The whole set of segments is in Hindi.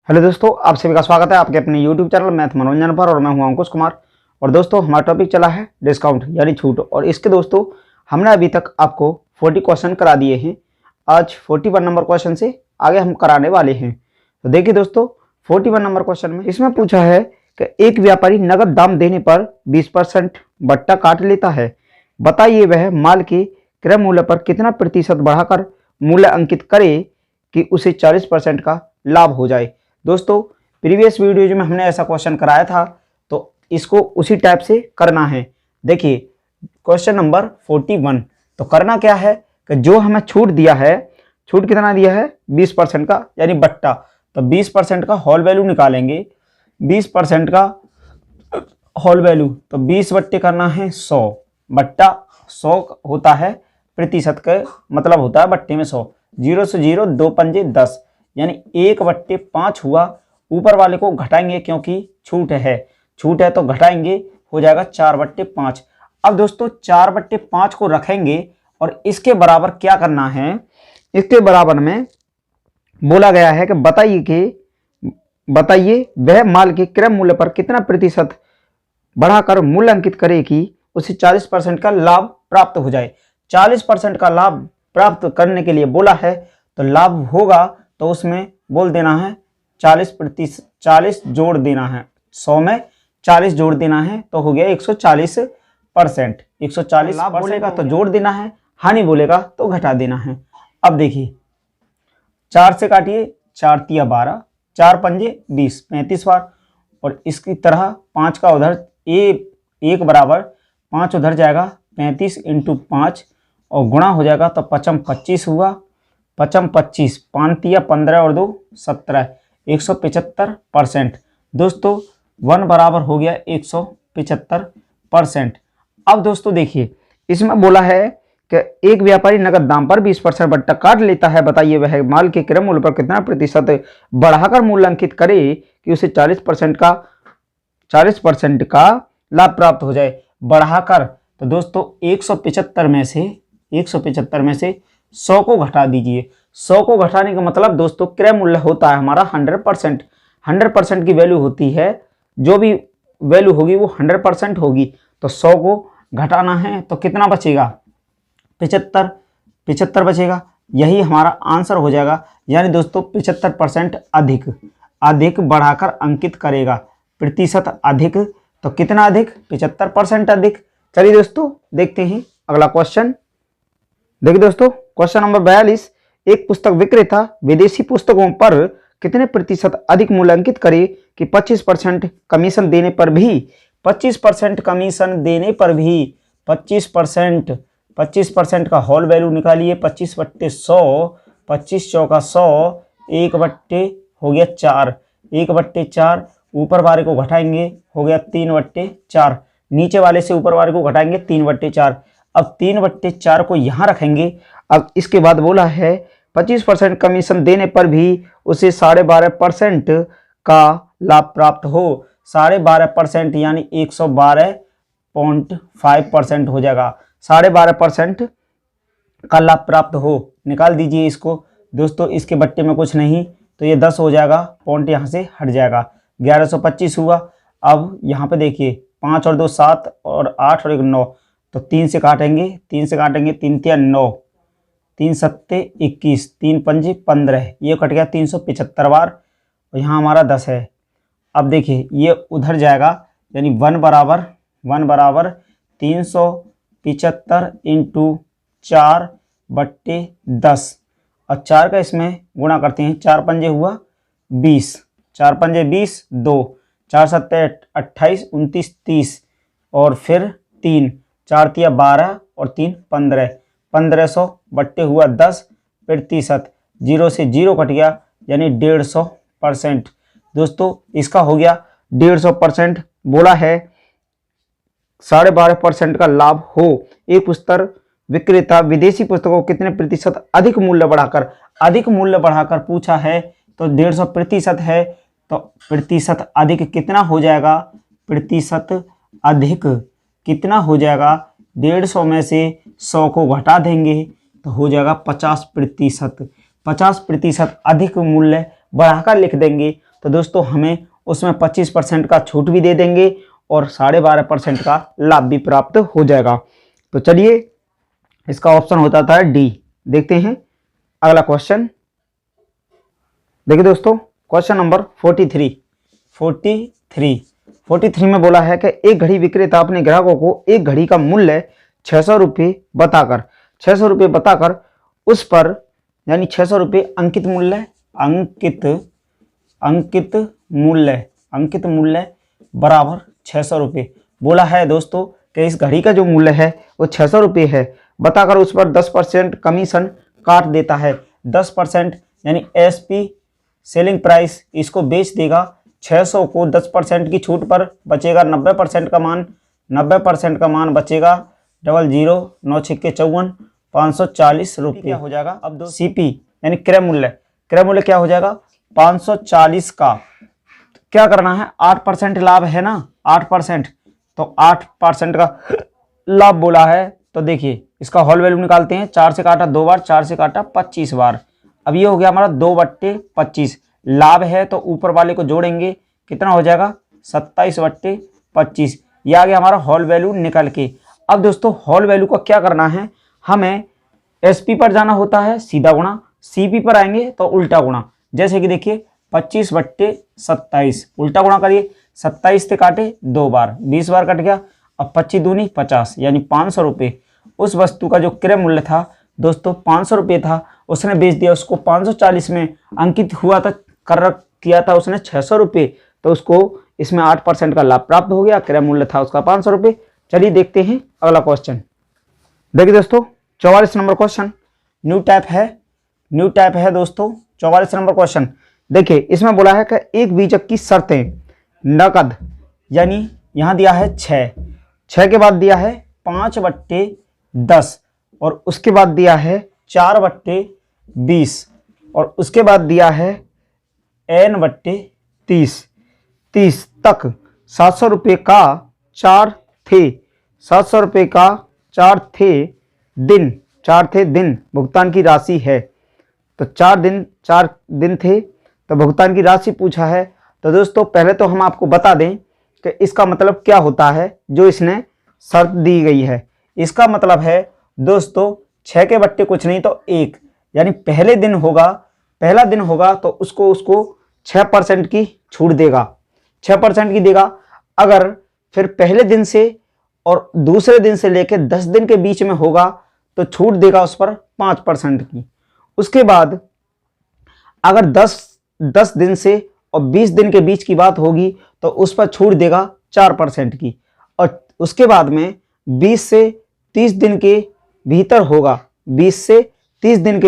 हेलो दोस्तों, आप सभी का स्वागत है आपके अपने यूट्यूब चैनल मैथ मनोरंजन पर। और मैं हूं अंकुश कुमार। और दोस्तों, हमारा टॉपिक चला है डिस्काउंट यानी छूट। और इसके दोस्तों हमने अभी तक आपको 40 क्वेश्चन करा दिए हैं। आज 41 नंबर क्वेश्चन से आगे हम कराने वाले हैं। तो देखिए दोस्तों, 41 नंबर क्वेश्चन में इसमें पूछा है कि एक व्यापारी नगद दाम देने पर 20% बट्टा काट लेता है। बताइए वह माल के क्रय मूल्य पर कितना प्रतिशत बढ़ाकर मूल्य अंकित करे कि उसे 40% का लाभ हो जाए। दोस्तों, प्रीवियस वीडियो में हमने ऐसा क्वेश्चन कराया था, तो इसको उसी टाइप से करना है। देखिए क्वेश्चन नंबर 41। तो करना क्या है कि जो हमें छूट दिया है, छूट कितना दिया है 20% का यानी बट्टा। तो 20% का होल वैल्यू निकालेंगे। 20% का होल वैल्यू तो 20 बट्टे करना है 100। बट्टा 100 होता है प्रतिशत का मतलब होता है बट्टे में 100। 0 से 0 2 पंजे 10 यानी 1/5 हुआ। ऊपर वाले को घटाएंगे क्योंकि छूट है तो घटाएंगे, हो जाएगा 4/5। अब दोस्तों 4/5 को रखेंगे और इसके बराबर क्या करना है, इसके बराबर में बोला गया है कि बताइए वह माल के क्रय मूल्य पर कितना प्रतिशत बढ़ाकर मूल्य अंकित करे कि उसे 40% का लाभ प्राप्त हो जाए। 40% का लाभ प्राप्त करने के लिए बोला है, तो लाभ होगा तो उसमें बोल देना है 40 जोड़ देना है। 100 में 40 जोड़ देना है तो हो गया 140%। 140 लाभ बोलेगा तो जोड़ देना है, हानि बोलेगा तो घटा देना है। अब देखिए 4 से काटिए, 4 तिया 12, 4 पंजे 20, 35 बार। और इसकी तरह 5 का उधर एक बराबर 5 उधर जाएगा, 35 × 5 और गुणा हो जाएगा तो 55 25 हुआ। 55 25, 5 तिया 15 और 2 17, 175%। दोस्तों 1 बराबर हो गया 175%। अब दोस्तों देखिए इसमें बोला है कि एक व्यापारी नगद दाम पर 20% बट्टा काट लेता है। बताइए वह माल के क्रय मूल्य पर कितना प्रतिशत बढ़ाकर मूल्य अंकित करे कि उसे 40% का लाभ प्राप्त हो जाए। बढ़ाकर तो दोस्तों 175 में से 100 को घटा दीजिए। 100 को घटाने का मतलब दोस्तों क्रय मूल्य होता है हमारा 100%। 100% की वैल्यू होती है, जो भी वैल्यू होगी वो 100% होगी। तो 100 को घटाना है तो कितना बचेगा, 75 बचेगा। यही हमारा आंसर हो जाएगा। यानी दोस्तों 75% अधिक बढ़ाकर अंकित करेगा। प्रतिशत अधिक तो कितना अधिक, 75% अधिक। चलिए दोस्तों देखते हैं अगला क्वेश्चन। देखिए दोस्तों क्वेश्चन नंबर 42। एक पुस्तक विक्रेता विदेशी पुस्तकों पर कितने प्रतिशत अधिक मूल्य अंकित करे कि 25% कमीशन देने पर भी 25% का होल वैल्यू निकालिए। 25/100, 25 चौका 100, 1/, हो गया 4, 1/4। ऊपर वाले को घटाएंगे हो गया 3/4। नीचे वाले से ऊपर वाले को घटाएंगे 3/4। अब 3/4 को यहाँ रखेंगे। अब इसके बाद बोला है 25% कमीशन देने पर भी उसे 12.5% का लाभ प्राप्त हो। 12.5% यानी 112.5% हो जाएगा। 12.5% का लाभ प्राप्त हो, निकाल दीजिए इसको। दोस्तों इसके बट्टे में कुछ नहीं तो ये 10 हो जाएगा, पॉइंट यहाँ से हट जाएगा, 1125 हुआ। अब यहाँ पे देखिए 5 और 2 7 और 8 और 1 9, तो 3 से काटेंगे, 3 तिया 9, 3 सत्ते 21, 3 पंजे 15, ये कट गया 375 बार और यहाँ हमारा 10 है। अब देखिए ये उधर जाएगा यानी 1 बराबर 375 × 4/10 और 4 का इसमें गुणा करते हैं। 4 पंजे हुआ 20, 4 पंजे 20, 2, 4 सत्ते 28, 29, 30 और फिर 3, 4 तिया 12 और 3 15, 1500 बट्टे हुआ 10 प्रतिशत। 0 से 0 कट गया यानी 150%। दोस्तों इसका हो गया 150%। बोला है 12.5% का लाभ हो। एक पुस्तक विक्रेता विदेशी पुस्तकों को कितने प्रतिशत अधिक मूल्य बढ़ाकर पूछा है, तो 150% है तो प्रतिशत अधिक कितना हो जाएगा, प्रतिशत अधिक कितना हो जाएगा, 150 में से 100 को घटा देंगे तो हो जाएगा 50%। 50% अधिक मूल्य बढ़ाकर लिख देंगे तो दोस्तों हमें उसमें 25% का छूट भी दे देंगे और 12.5% का लाभ भी प्राप्त हो जाएगा। तो चलिए इसका ऑप्शन होता था डी। देखते हैं अगला क्वेश्चन। देखिए दोस्तों क्वेश्चन नंबर 43 में बोला है कि एक घड़ी विक्रेता अपने ग्राहकों को एक घड़ी का मूल्य 600 रुपये बताकर उस पर यानी 600 रुपये अंकित मूल्य बराबर 600 रुपये बोला है दोस्तों कि इस घड़ी का जो मूल्य है वो 600 रुपये है, बताकर उस पर 10% कमीशन काट देता है। 10% यानी एसपी सेलिंग प्राइस, इसको बेच देगा 600 को 10% की छूट पर बचेगा 90% का मान बचेगा 00 9 6 54 540 रुपये क्या हो जाएगा। अब दो सीपी यानी क्रय मूल्य क्या हो जाएगा 540 का क्या करना है 8% लाभ है ना 8%, तो 8% का लाभ बोला है। तो देखिए इसका होल वैल्यू निकालते हैं। 4 से काटा 2 बार, 4 से काटा 25 बार। अब ये हो गया हमारा 2/25 लाभ है, तो ऊपर वाले को जोड़ेंगे कितना हो जाएगा 27/25। ये आ गया हमारा होल वैल्यू निकल के। अब दोस्तों होल वैल्यू को क्या करना है, हमें एसपी पर जाना होता है सीधा गुणा, सीपी पर आएंगे तो उल्टा गुणा। जैसे कि देखिए 25/27 उल्टा गुणा करिए, 27 से काटे 2 बार 20 बार कट गया। अब 25 दूनी 50 यानी 500 रुपये। उस वस्तु का जो क्रय मूल्य था दोस्तों 500 रुपये था, उसने बेच दिया, उसको 540 में अंकित हुआ था, किया था उसने 600 रुपये, तो उसको इसमें 8% का लाभ प्राप्त हो गया। क्रय मूल्य था उसका 500 रुपये। चलिए देखते हैं अगला क्वेश्चन। देखिए दोस्तों 44 नंबर क्वेश्चन न्यू टाइप है दोस्तों। 44 नंबर क्वेश्चन देखिए, इसमें बोला है कि एक बीजक की शर्तें नकद, यानी यहाँ दिया है 6 के बाद दिया है 5/10 और उसके बाद दिया है 4/20 और उसके बाद दिया है n/30 तक 700 रुपये का 4 थे दिन भुगतान की राशि है। तो 4 दिन थे तो भुगतान की राशि पूछा है। तो दोस्तों पहले तो हम आपको बता दें कि इसका मतलब क्या होता है जो इसने शर्त दी गई है। इसका मतलब है दोस्तों 6 के बट्टे कुछ नहीं तो 1, यानी पहला दिन होगा तो उसको 6% की छूट देगा, 6% की देगा। अगर फिर पहले दिन से और दूसरे दिन से लेकर 10 दिन के बीच में होगा तो छूट देगा उस पर 5% की। उसके बाद अगर 10 दिन से और 20 दिन के बीच की बात होगी तो उस पर छूट देगा 4% की। और उसके बाद में 20 से 30 दिन के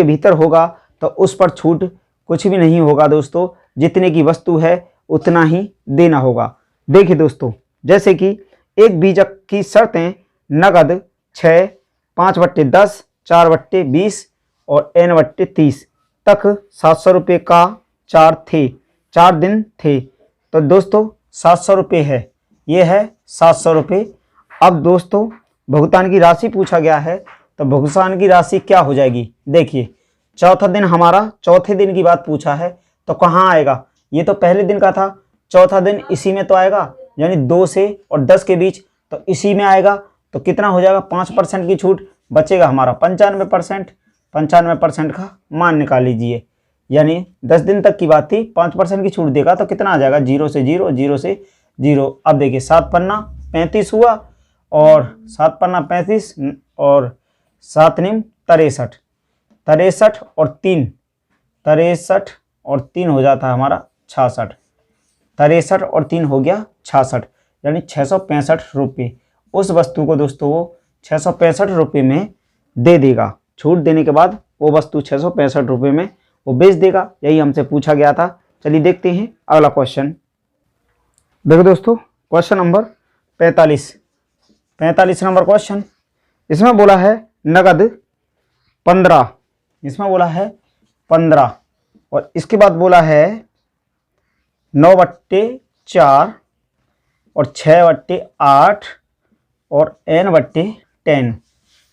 भीतर होगा तो उस पर छूट कुछ भी नहीं होगा दोस्तों, जितने की वस्तु है उतना ही देना होगा। देखिए दोस्तों जैसे कि एक बीजक की शर्तें नगद 6, 5/10, 4/20 और n/30 तक 700 रुपये का 4 दिन थे। तो दोस्तों 700 रुपये है, ये है 700 रुपये। अब दोस्तों भुगतान की राशि पूछा गया है, तो भुगतान की राशि क्या हो जाएगी। देखिए चौथे दिन की बात पूछा है तो कहाँ आएगा, ये तो पहले दिन का था, चौथा दिन इसी में तो आएगा, यानी 2 से और 10 के बीच तो इसी में आएगा। तो कितना हो जाएगा 5% की छूट बचेगा हमारा 95% का मान निकाल लीजिए, यानी 10 दिन तक की बात थी, 5% की छूट देगा तो कितना आ जाएगा 0 से 0। अब देखिए 7 पन्ना 35 हुआ और 7 पन्ना 35 और 7 निम 63 और 3 हो जाता है हमारा 66। 63 और 3 हो गया 66, यानी 665 रुपये। उस वस्तु को दोस्तों वो 665 रुपये में दे देगा। छूट देने के बाद वो वस्तु 665 रुपये में वो बेच देगा। यही हमसे पूछा गया था। चलिए देखते हैं अगला क्वेश्चन। देखो दोस्तों क्वेश्चन नंबर 45 नंबर क्वेश्चन, इसमें बोला है नगद 15, और इसके बाद बोला है 9/4 और 6/8 और n/10।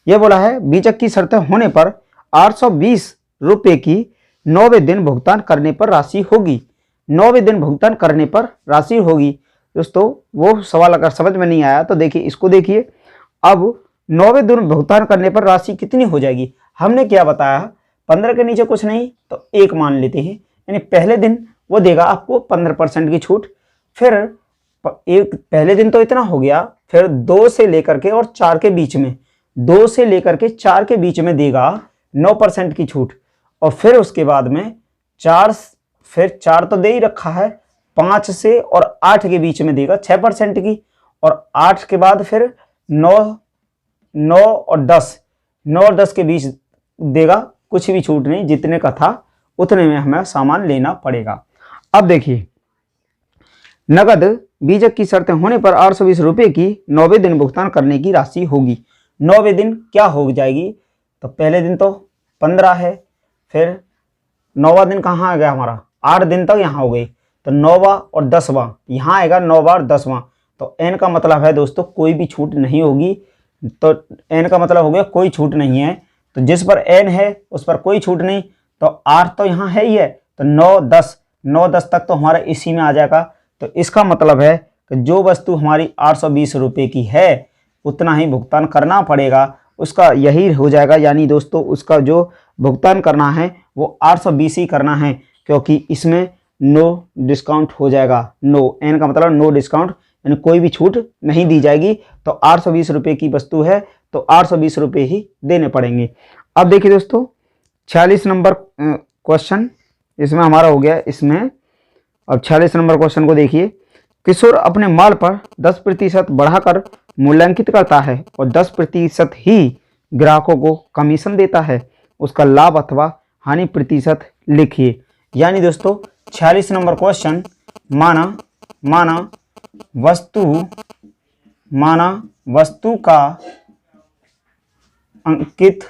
यह बोला है बीजक की शर्तें होने पर 820 रुपये की 9वें दिन भुगतान करने पर राशि होगी। 9वें दिन भुगतान करने पर राशि होगी। दोस्तों वो सवाल अगर समझ में नहीं आया तो देखिए इसको देखिए। अब 9वें दिन भुगतान करने पर राशि कितनी हो जाएगी। हमने क्या बताया, 15 के नीचे कुछ नहीं तो 1 मान लेते हैं, यानी पहले दिन वो देगा आपको 15% की छूट। फिर एक पहले दिन तो इतना हो गया, फिर 2 से लेकर के और 4 के बीच में, 2 से लेकर के 4 के बीच में देगा 9% की छूट। और फिर उसके बाद में 4 तो दे ही रखा है, 5 से और 8 के बीच में देगा 6% की। और 8 के बाद फिर 9 और 10 के बीच देगा कुछ भी छूट नहीं, जितने का था उतने में हमें सामान लेना पड़ेगा। अब देखिए, नगद बीजक की शर्तें होने पर 820 रुपये की 9वें दिन भुगतान करने की राशि होगी। 9वें दिन क्या हो जाएगी, तो पहले दिन तो 15 है, फिर 9वां दिन कहाँ आ गया हमारा, 8 दिन तक यहाँ हो गई, तो 9वां और 10वां यहाँ आएगा, 9वां और 10वां। तो n का मतलब है दोस्तों कोई भी छूट नहीं होगी। तो n का मतलब हो गया कोई छूट नहीं है, तो जिस पर n है उस पर कोई छूट नहीं। तो 8 तो यहाँ है ही है, तो 9-10 तक तो हमारा इसी में आ जाएगा। तो इसका मतलब है कि जो वस्तु हमारी 820 रुपये की है उतना ही भुगतान करना पड़ेगा, उसका यही हो जाएगा। यानी दोस्तों उसका जो भुगतान करना है वो 820 ही करना है, क्योंकि इसमें नो डिस्काउंट हो जाएगा। नो, एन का मतलब नो डिस्काउंट, यानी कोई भी छूट नहीं दी जाएगी। तो 820 रुपये की वस्तु है तो 820 रुपये ही देने पड़ेंगे। अब देखिए दोस्तों 46 नंबर क्वेश्चन इसमें हमारा हो गया। इसमें अब 46 नंबर क्वेश्चन को देखिए। किशोर अपने माल पर 10% बढ़ाकर मूल्यांकित करता है और 10% ही ग्राहकों को कमीशन देता है। उसका लाभ अथवा हानि प्रतिशत लिखिए। यानी दोस्तों 46 नंबर क्वेश्चन, माना वस्तु का अंकित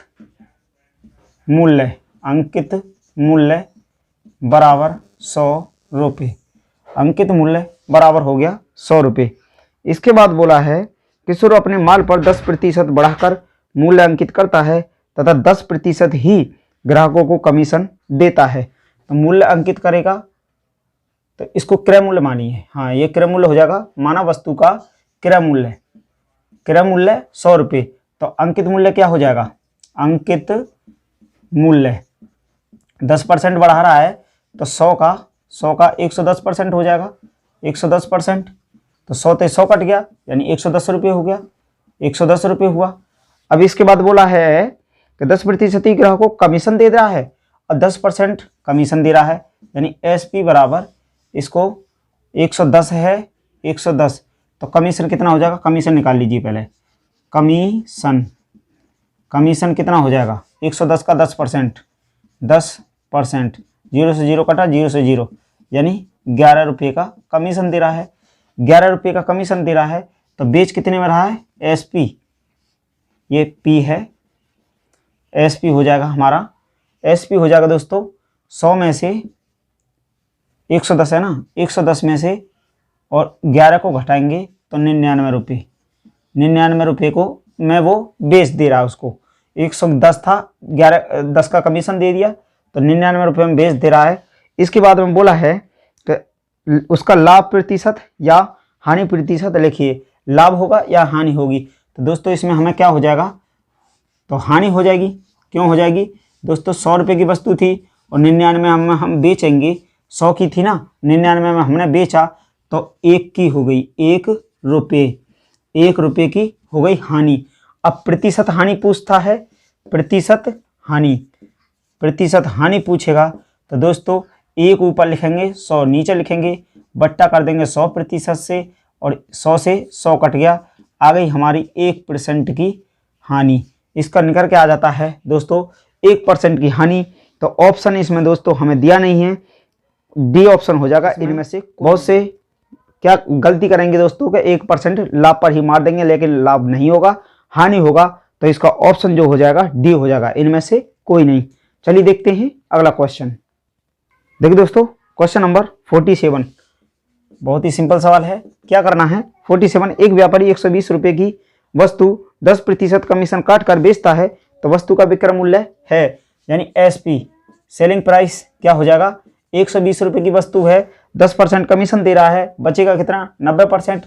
मूल्य बराबर 100 रुपये। अंकित मूल्य बराबर हो गया 100 रुपये। इसके बाद बोला है किशोर अपने माल पर 10% बढ़ाकर मूल्य अंकित करता है तथा 10% ही ग्राहकों को कमीशन देता है। तो मूल्य अंकित करेगा तो इसको क्रय मूल्य मानिए। हाँ, ये क्रय मूल्य हो जाएगा। माना वस्तु का क्रय मूल्य 100 रुपये, तो अंकित मूल्य क्या हो जाएगा, अंकित मूल्य 10% बढ़ा रहा है तो 100 का 110% हो जाएगा। 110%, तो 100 से 100 कट गया, यानी 110 रुपये हो गया, 110 रुपये हुआ। अब इसके बाद बोला है कि 10% ही ग्राहकों को कमीशन दे रहा है और 10% कमीशन दे रहा है, यानी SP बराबर इसको 110 है, 110, तो कमीशन कितना हो जाएगा, कमीशन निकाल लीजिए पहले। कमीशन कितना हो जाएगा, 110 का 10%, 0 से 0 कटा, 0 से 0, यानी 11 रुपये का कमीशन दे रहा है। 11 रुपये का कमीशन दे रहा है तो बेच कितने में रहा है, SP, ये P है, SP हो जाएगा हमारा। SP हो जाएगा दोस्तों 100 में से 110 है ना, 110 में से और 11 को घटाएंगे तो 99 रुपये। 99 रुपये को मैं वो बेच दे रहा है उसको। 110 था, 10 का कमीशन दे दिया तो 99 रुपये में बेच दे रहा है। इसके बाद में बोला है कि उसका लाभ प्रतिशत या हानि प्रतिशत लिखिए। लाभ होगा या हानि होगी, तो दोस्तों इसमें हमें क्या हो जाएगा, तो हानि हो जाएगी। क्यों हो जाएगी दोस्तों, 100 रुपये की वस्तु थी और 99 हम बेचेंगे, 100 की थी ना, 99 में हमने बेचा तो 1 की हो गई, 1 रुपये की हो गई हानि। अब प्रतिशत हानि पूछता है, प्रतिशत हानि पूछेगा तो दोस्तों 1 ऊपर लिखेंगे, 100 नीचे लिखेंगे, बट्टा कर देंगे 100% से और 100 से 100 कट गया, आ गई हमारी 1% की हानि। इसका निकल के आ जाता है दोस्तों 1% की हानि। तो ऑप्शन इसमें दोस्तों हमें दिया नहीं है, डी ऑप्शन हो जाएगा। इनमें से बहुत से क्या गलती करेंगे दोस्तों कि 1% लाभ पर ही मार देंगे, लेकिन लाभ नहीं होगा, हानि होगा। तो इसका ऑप्शन जो हो जाएगा डी हो जाएगा, इनमें से कोई नहीं। चलिए देखते हैं अगला क्वेश्चन। देखिए दोस्तों क्वेश्चन नंबर 47, बहुत ही सिंपल सवाल है। क्या करना है, 47, एक व्यापारी 120 रुपये की वस्तु 10% कमीशन काट कर बेचता है तो वस्तु का विक्रय मूल्य है, यानी SP सेलिंग प्राइस क्या हो जाएगा, 120 रुपये की वस्तु है, 10% कमीशन दे रहा है, बचेगा कितना 90%।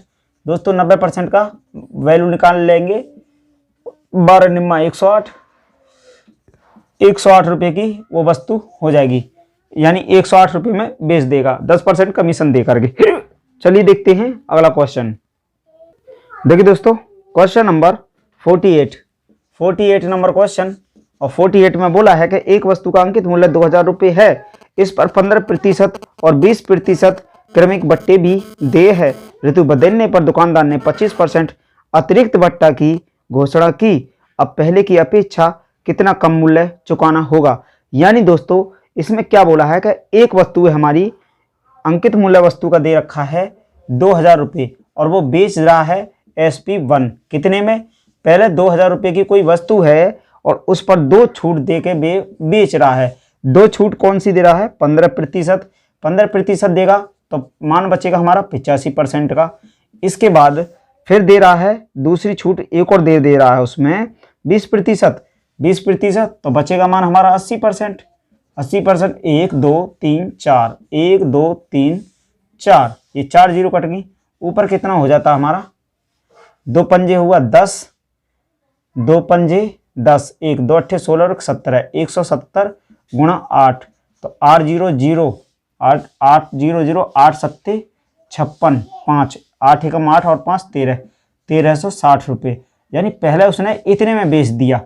दोस्तों 90% का वैल्यू निकाल लेंगे, 12 निम्मा 108, 108 रुपये की वो वस्तु हो जाएगी, यानी 108 रुपये में बेच देगा 10% कमीशन दे करके। चलिए देखते हैं अगला क्वेश्चन। देखिए दोस्तों क्वेश्चन नंबर 48 नंबर क्वेश्चन, और 48 में बोला है कि एक वस्तु का अंकित मूल्य 2000 रुपये है, इस पर 15% और 20% क्रमिक बट्टे भी देय है। ऋतु बदलने पर दुकानदार ने 25% अतिरिक्त बट्टा की घोषणा की। अब पहले की अपेक्षा कितना कम मूल्य चुकाना होगा। यानी दोस्तों इसमें क्या बोला है कि एक वस्तु है हमारी, अंकित मूल्य वस्तु का दे रखा है 2000 रुपये और वो बेच रहा है SP1 कितने में, पहले 2000 रुपये की कोई वस्तु है और उस पर 2 छूट दे के बेच रहा है। 2 छूट कौन सी दे रहा है, 15% देगा तो मान बचेगा हमारा 85% का। इसके बाद फिर दे रहा है दूसरी छूट, एक और दे रहा है उसमें 20%, तो बचेगा मान हमारा 80%। 1 2 3 4, 1 2 3 4, ये 4 जीरो कट गई, ऊपर कितना हो जाता हमारा, 2 पंजे हुआ 10, 2 पंजे 10, 1 2 अट्ठे 16 और 17, 170 गुणा 8, तो 8 0 0 8 8 0 0 8 सत्ते 56, 5 8 एकम 8 और 5 13, 1360 रुपये। यानी पहले उसने इतने में बेच दिया,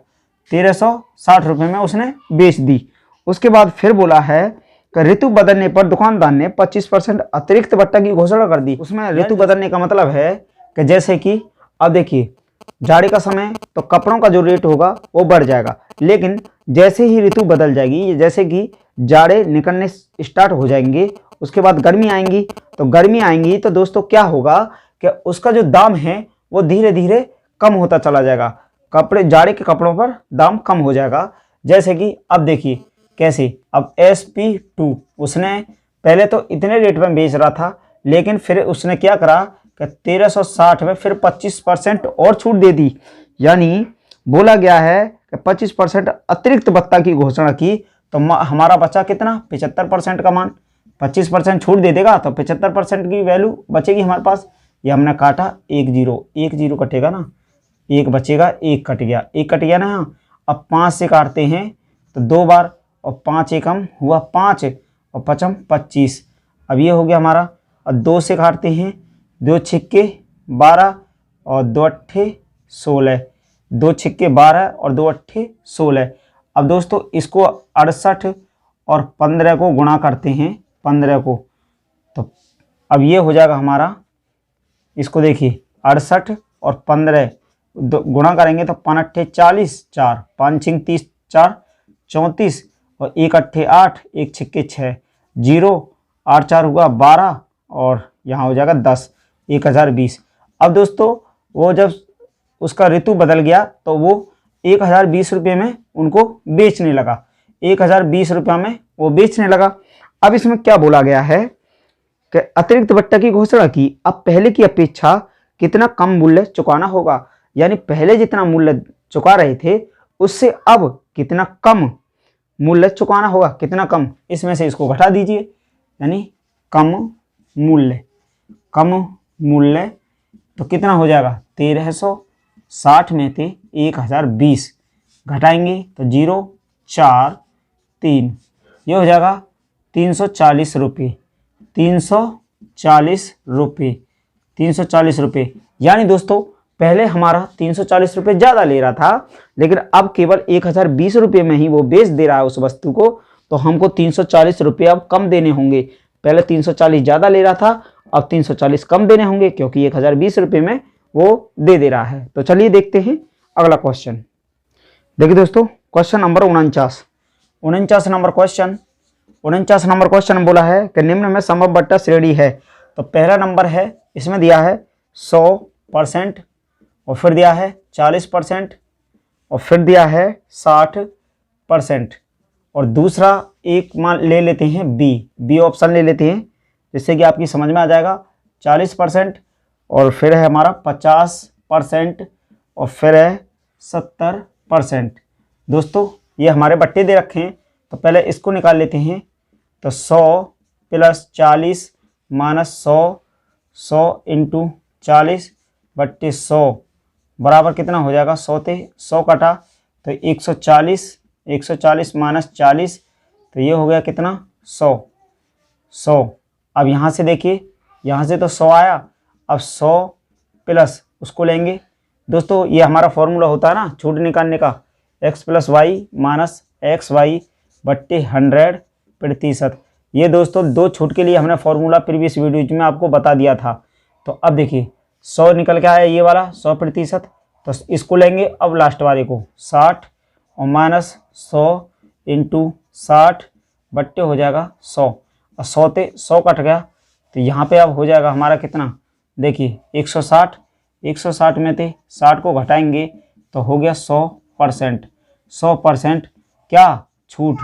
1360 रुपये में उसने बेच दी। उसके बाद फिर बोला है कि ऋतु बदलने पर दुकानदार ने 25% अतिरिक्त बट्टा की घोषणा कर दी। उसमें ऋतु बदलने का मतलब है कि जैसे कि अब देखिए जाड़े का समय तो कपड़ों का जो रेट होगा वो बढ़ जाएगा, लेकिन जैसे ही ऋतु बदल जाएगी, जैसे कि जाड़े निकलने स्टार्ट हो जाएंगे, उसके बाद गर्मी आएंगी तो दोस्तों क्या होगा कि उसका जो दाम है वो धीरे धीरे कम होता चला जाएगा। जाड़े के कपड़ों पर दाम कम हो जाएगा। जैसे कि अब देखिए कैसे, अब SP2 उसने पहले तो इतने रेट में बेच रहा था, लेकिन फिर उसने क्या करा कि 1360 में फिर 25% और छूट दे दी। यानी बोला गया है कि 25% अतिरिक्त बट्टा की घोषणा की, तो हमारा बचा कितना 75% का मान। 25% छूट दे देगा तो 75% की वैल्यू बचेगी हमारे पास। ये हमने काटा 1 0 कटेगा ना, 1 बचेगा, 1 कट गया ना। अब 5 से काटते हैं तो 2 बार, और 5 एकम हुआ 5 और 5 25। अब ये हो गया हमारा। अब 2 से काटते हैं, 2 छिक्के 12 और 2 अट्ठे 16, 2 छिक्के 12 और 2 अट्ठे 16। अब दोस्तों इसको 68 और 15 को गुणा करते हैं, 15 को, तो अब ये हो जाएगा हमारा, इसको देखिए 68 और 15 गुणा करेंगे तो 5 अट्ठे 40, 4 5 छिंग 30, 4 34 और 1 अट्ठे 8, 1 छिक्के 6, 0 8 4 हुआ 12 और यहाँ हो जाएगा 10, 1020। अब दोस्तों वो जब उसका ऋतु बदल गया तो वो 1020 रुपये में उनको बेचने लगा, 1020 रुपये में वो बेचने लगा। अब इसमें क्या बोला गया है कि अतिरिक्त बट्टा की घोषणा की। अब पहले की अपेक्षा कितना कम मूल्य चुकाना होगा। यानी पहले जितना मूल्य चुका रहे थे उससे अब कितना कम मूल्य चुकाना होगा, कितना कम, इसमें से इसको घटा दीजिए, यानी कम मूल्य तो कितना हो जाएगा 1360 में थे 1020, घटाएंगे तो 0 4 3, ये हो जाएगा 340 रुपये, 340 रुपये। यानी दोस्तों पहले हमारा 340 रुपये ज़्यादा ले रहा था, लेकिन अब केवल 1020 रुपये में ही वो बेच दे रहा है उस वस्तु को, तो हमको 340 रुपये अब कम देने होंगे। पहले 340 ज़्यादा ले रहा था, अब 340 कम देने होंगे क्योंकि 1020 रुपये में वो दे रहा है। तो चलिए देखते हैं अगला क्वेश्चन। देखिए दोस्तों क्वेश्चन नंबर 49 नंबर क्वेश्चन बोला है कि निम्न में संभव बट्टा श्रेणी है। तो पहला नंबर है, इसमें दिया है 100% और फिर दिया है 40% और फिर दिया है 60%, और दूसरा एक मान ले लेते हैं बी ऑप्शन ले लेते हैं, जिससे कि आपकी समझ में आ जाएगा। 40% और फिर है हमारा 50% और फिर है 70%। दोस्तों ये हमारे बट्टे दे रखे हैं, तो पहले इसको निकाल लेते हैं। तो 100 + 40 -100, 100 इंटू 40/100 बराबर कितना हो जाएगा, 100 कटा तो 140, 140 - 40 तो ये हो गया कितना, 100। अब यहाँ से देखिए, यहाँ से तो 100 आया, अब 100 प्लस उसको लेंगे दोस्तों, ये हमारा फॉर्मूला होता है ना छूट निकालने का, x + y - xy/100%। ये दोस्तों दो छूट के लिए हमने फॉर्मूला प्रीवियस वीडियो में आपको बता दिया था। तो अब देखिए 100 निकल के आया, ये वाला 100%, तो इसको लेंगे अब लास्ट वाले को 60 और -100 इंटू 60 बट्टे हो जाएगा 100, और 100 कट गया तो यहाँ पे अब हो जाएगा हमारा कितना, देखिए 160, 160 में थे 60 को घटाएंगे तो हो गया 100%। 100% क्या छूट,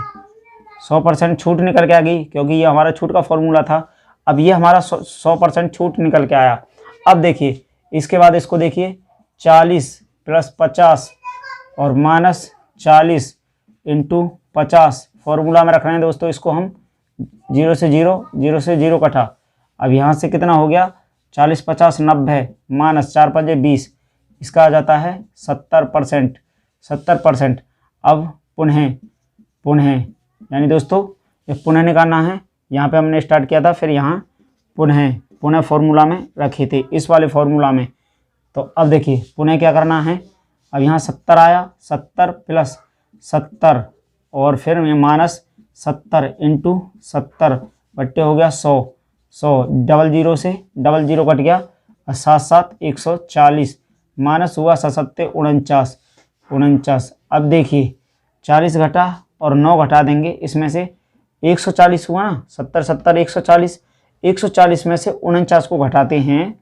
100% छूट निकल के आ गई, क्योंकि ये हमारा छूट का फॉर्मूला था। अब ये हमारा 100% छूट निकल के आया। अब देखिए इसके बाद इसको देखिए 40 + 50 और -40 इंटू 50 फॉर्मूला में रख रहे हैं दोस्तों, इसको हम 0 से 0, 0 से 0 कटा। अब यहाँ से कितना हो गया, 40 + 50 = 90 -4 × 5 = 20, इसका आ जाता है 70%, 70%। अब पुनः यानी दोस्तों ये पुनः निकालना है, यहाँ पे हमने स्टार्ट किया था, फिर यहाँ पुनः फॉर्मूला में रखे थे इस वाले फॉर्मूला में। तो अब देखिए पुनः क्या करना है, अब यहाँ 70 आया, 70 + 70 और फिर -70 इंटू 70 बट्टे हो गया 100, 0 0 से 0 0 कट गया, 7 7 140 माइनस हुआ 7 7 49। अब देखिए 40 घटा और 9 घटा देंगे, इसमें से 140 हुआ ना, 70 70 140, 140 में से 49 को घटाते हैं,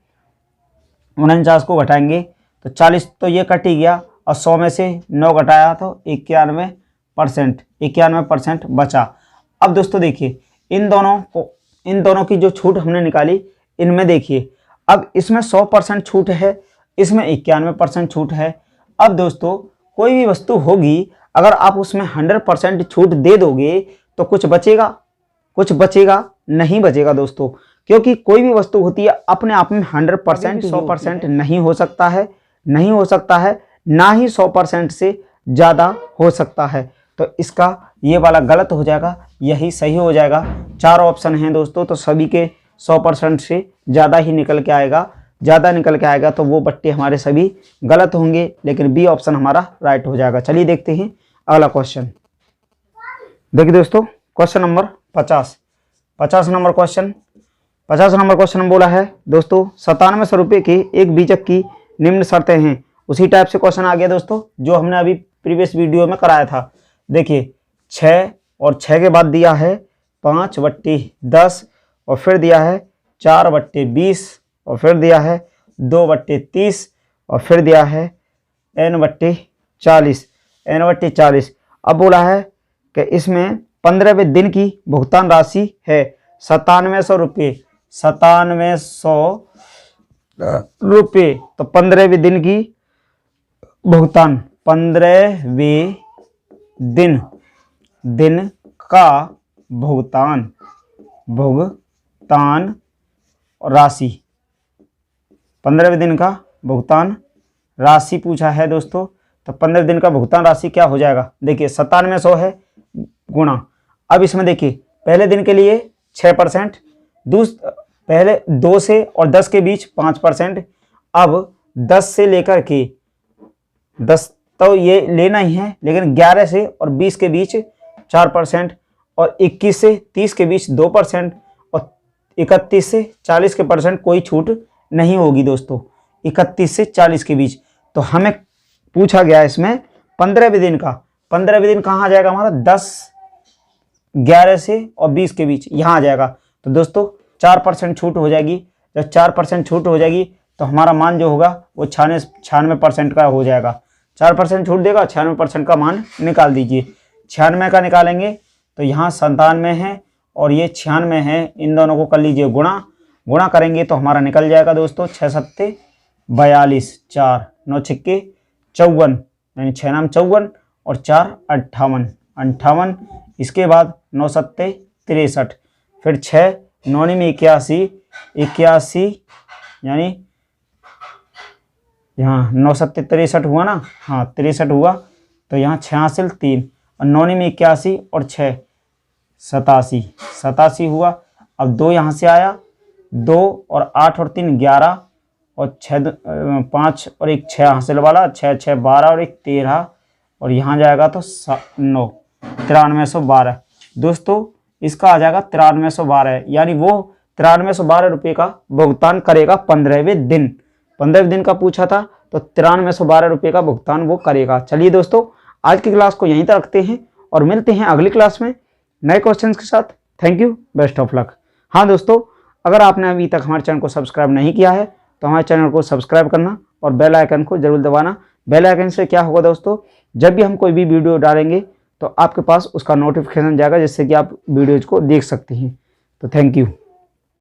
49 को घटाएंगे तो 40 तो ये कट ही गया, और 100 में से 9 घटाया तो 91% बचा। अब दोस्तों देखिए इन दोनों की जो छूट हमने निकाली, इनमें देखिए अब इसमें 100% छूट है, इसमें 91% छूट है। अब दोस्तों कोई भी वस्तु होगी, अगर आप उसमें 100% छूट दे दोगे तो कुछ बचेगा नहीं बचेगा दोस्तों, क्योंकि कोई भी वस्तु होती है अपने आप में 100% 100% नहीं हो सकता है, ना ही 100% से ज़्यादा हो सकता है। तो इसका ये वाला गलत हो जाएगा, यही सही हो जाएगा। 4 ऑप्शन हैं दोस्तों, तो सभी के 100% से ज़्यादा ही निकल के आएगा, तो वो बट्टे हमारे सभी गलत होंगे, लेकिन बी ऑप्शन हमारा राइट हो जाएगा। चलिए देखते हैं अगला क्वेश्चन। देखिए दोस्तों क्वेश्चन नंबर 50 नंबर क्वेश्चन में बोला है दोस्तों 9700 रुपये के एक बीजक की निम्न शर्तें हैं। उसी टाइप से क्वेश्चन आ गया दोस्तों जो हमने अभी प्रीवियस वीडियो में कराया था। देखिए 6 और 6 के बाद दिया है 5/10 और फिर दिया है 4/20 और फिर दिया है 2/30 और फिर दिया है n/40। अब बोला है कि इसमें 15वें दिन की भुगतान राशि है 9700 रुपये, 9700 रुपये। तो 15वें दिन की भुगतान, 15वें दिन का भुगतान राशि, 15वें दिन का भुगतान राशि पूछा है दोस्तों। तो 15 दिन का भुगतान राशि क्या हो जाएगा, देखिए 9700 है गुणा, अब इसमें देखिए पहले दिन के लिए 6%, पहले 2 से और 10 के बीच 5%, अब 10 से लेकर के 10 तो ये लेना ही है, लेकिन 11 से और 20 के बीच 4% और 21 से 30 के बीच 2% और 31 से 40 के % कोई छूट नहीं होगी दोस्तों, 31 से 40 के बीच। तो हमें पूछा गया इसमें 15वें दिन का, 15वें दिन कहाँ आ जाएगा हमारा, 10, 11 से और 20 के बीच यहाँ आ जाएगा। तो दोस्तों 4% छूट हो जाएगी, जब 4% छूट हो जाएगी तो हमारा मान जो होगा वो 96% का हो जाएगा। 4% छूट देगा, 96% का मान निकाल दीजिए। 96 का निकालेंगे तो यहाँ 97 है और ये 96 है, इन दोनों को कर लीजिए गुणा करेंगे तो हमारा निकल जाएगा दोस्तों 6 7 42, 4 9 6 54, यानी 6 9 54 और 4 58, इसके बाद 9 7 63, फिर 6 9 में 81, 81 यानी यहाँ 9 सत्ते 63 हुआ ना, हाँ 63 हुआ, तो यहाँ 6 हासिल 3, और 9 में 81 और 6 87, 87 हुआ। अब 2 यहाँ से आया, 2 और 8 और 3 11, और 6 5 और 1 6 हासिल वाला, 6 6 12 और 1 13, और यहाँ जाएगा तो 9, 9312। दोस्तों इसका आ जाएगा 9312, यानी वो 9312 रुपये का भुगतान करेगा 15वें दिन। 15वें दिन का पूछा था, तो 9312 रुपये का भुगतान वो करेगा। चलिए दोस्तों, आज की क्लास को यहीं तक रखते हैं और मिलते हैं अगली क्लास में नए क्वेश्चन के साथ। Thank you, best of luck. हाँ दोस्तों, अगर आपने अभी तक हमारे चैनल को सब्सक्राइब नहीं किया है तो हमारे चैनल को सब्सक्राइब करना और बेल आइकन को जरूर दबाना। बेल आइकन से क्या होगा दोस्तों, जब भी हम कोई भी वीडियो डालेंगे तो आपके पास उसका नोटिफिकेशन जाएगा, जिससे कि आप वीडियोज को देख सकते हैं। तो थैंक यू।